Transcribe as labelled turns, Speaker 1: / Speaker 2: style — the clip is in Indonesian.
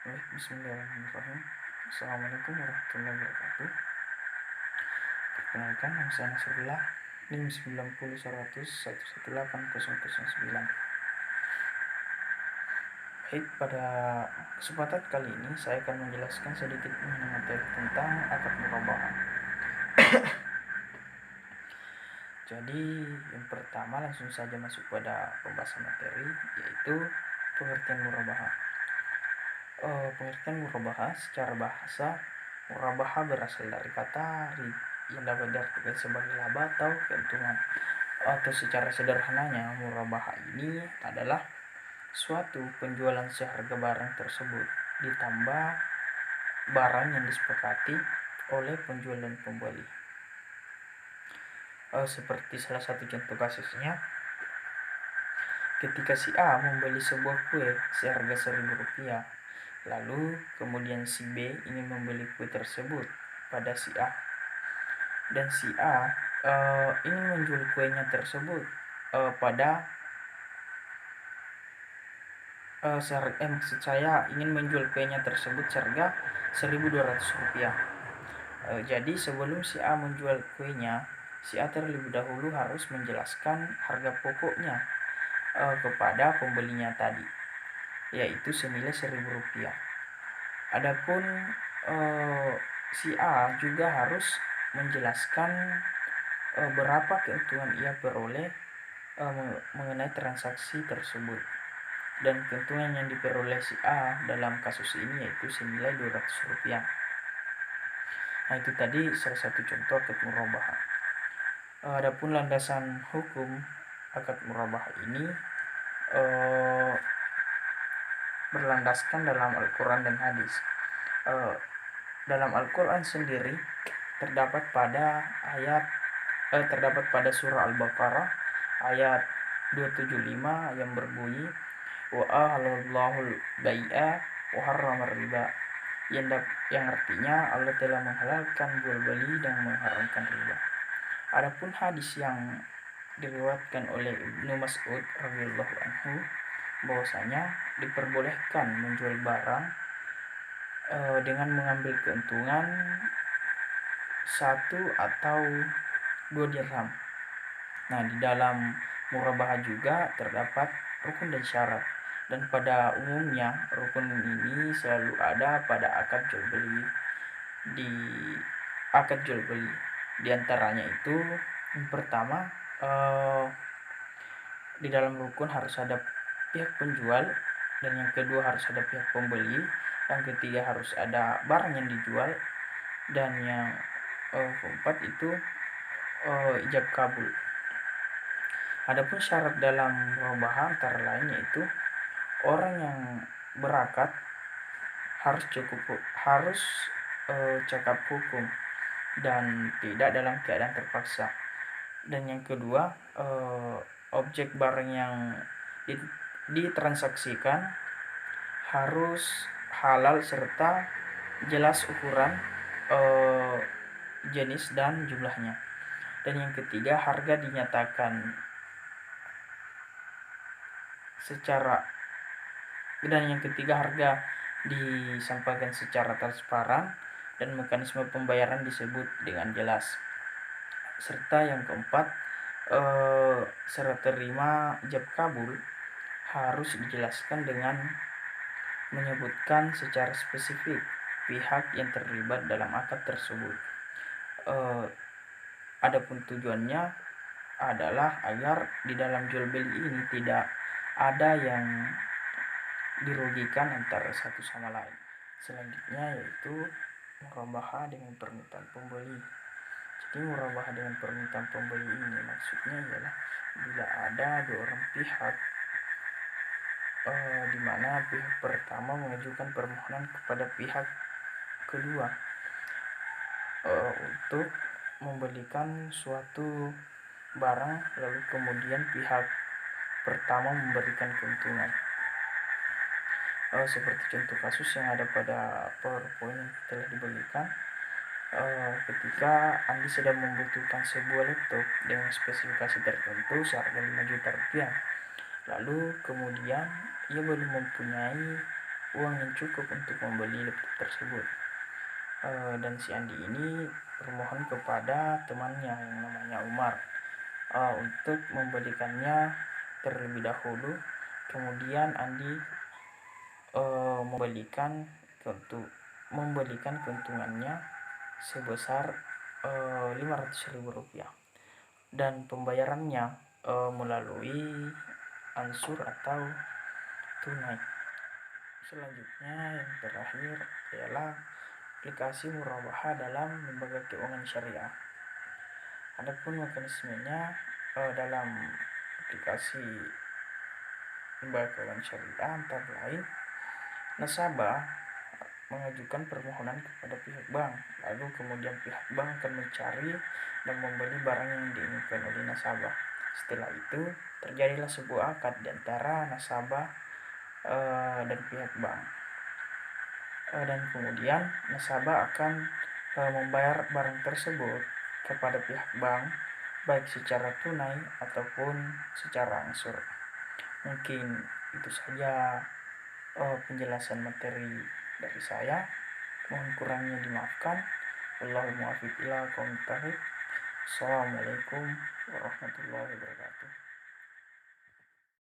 Speaker 1: Baik, bismillahirrahmanirrahim. Assalamualaikum warahmatullahi wabarakatuh. Perkenalkan, nama saya Nasrullah, NIM 9011118009. Baik, pada kesempatan kali ini saya akan menjelaskan sedikit mengenai materi tentang akad murabahah. Jadi, yang pertama langsung saja masuk pada pembahasan materi, yaitu pengertian murabahah. Pengertian murabahah secara bahasa, murabahah berasal dari kata yang dapat diartikan sebagai laba atau keuntungan. Atau secara sederhananya, murabahah ini adalah suatu penjualan seharga barang tersebut ditambah barang yang disepakati oleh penjual dan pembeli. Seperti salah satu contoh kasusnya, ketika si A membeli sebuah kue seharga Rp1.000, lalu kemudian si B ingin membeli kue tersebut pada si A, dan si A ingin menjual kuenya tersebut pada maksud saya ingin menjual kuenya tersebut seharga Rp1.200. Jadi sebelum si A menjual kuenya, si A terlebih dahulu harus menjelaskan harga pokoknya kepada pembelinya tadi, yaitu senilai Rp1.000. Adapun si A juga harus menjelaskan berapa keuntungan ia peroleh mengenai transaksi tersebut, dan keuntungan yang diperoleh si A dalam kasus ini yaitu senilai Rp200. Nah, itu tadi salah satu contoh akad murabahah. Adapun landasan hukum akad murabahah ini berlandaskan dalam Al-Quran dan hadis. Dalam Al-Quran sendiri terdapat pada surah Al-Baqarah ayat 275 yang berbunyi wa ahallallahu bai'a wa harramar riba, yang artinya Allah telah menghalalkan jual beli dan mengharamkan riba. Adapun hadis yang diriwayatkan oleh Ibnu Mas'ud radhiyallahu anhu bahwasanya diperbolehkan menjual barang dengan mengambil keuntungan 1 atau 2 dirham. Nah, di dalam murabahah juga terdapat rukun dan syarat, dan pada umumnya rukun ini selalu ada pada akad jual beli. Di antaranya itu yang pertama, di dalam rukun harus ada pihak penjual, dan yang kedua harus ada pihak pembeli, yang ketiga harus ada barang yang dijual, dan yang keempat itu ijab kabul. Adapun syarat dalam murabahah antara lain yaitu orang yang berakad harus cakap hukum dan tidak dalam keadaan terpaksa. Dan yang kedua, objek barang yang ditransaksikan harus halal serta jelas ukuran, jenis dan jumlahnya. Dan yang ketiga, harga dinyatakan harga disampaikan secara transparan dan mekanisme pembayaran disebut dengan jelas. Serta yang keempat, syarat terima ijab kabul harus dijelaskan dengan menyebutkan secara spesifik pihak yang terlibat dalam akad tersebut. Adapun tujuannya adalah agar di dalam jual beli ini tidak ada yang dirugikan antara satu sama lain. Selanjutnya yaitu murabahah dengan permintaan pembeli. Jadi murabahah dengan permintaan pembeli ini maksudnya ialah bila ada dua orang pihak, di mana pihak pertama mengajukan permohonan kepada pihak kedua untuk membelikan suatu barang, lalu kemudian pihak pertama memberikan keuntungan. Seperti contoh kasus yang ada pada PowerPoint yang telah dibagikan, ketika Andi sedang membutuhkan sebuah laptop dengan spesifikasi tertentu seharga Rp5 juta, lalu kemudian ia belum mempunyai uang yang cukup untuk membeli laptop tersebut. Dan si Andi ini bermohon kepada temannya yang namanya Umar untuk membelikannya terlebih dahulu. Kemudian Andi membelikan keuntungannya sebesar 500.000 rupiah, dan pembayarannya melalui ansur atau tunai. Selanjutnya yang terakhir adalah aplikasi murabaha dalam lembaga keuangan syariah. Adapun mekanismenya dalam aplikasi lembaga keuangan syariah antara lain nasabah mengajukan permohonan kepada pihak bank, lalu kemudian pihak bank akan mencari dan membeli barang yang diinginkan oleh nasabah. Setelah itu terjadilah sebuah akad di antara nasabah dan pihak bank, dan kemudian nasabah akan membayar barang tersebut kepada pihak bank baik secara tunai ataupun secara angsur. Mungkin itu saja penjelasan materi dari saya. Mohon kurangnya dimaafkan. Wallahu muwaffiq ila aqwamit thoriq. Assalamualaikum warahmatullahi wabarakatuh.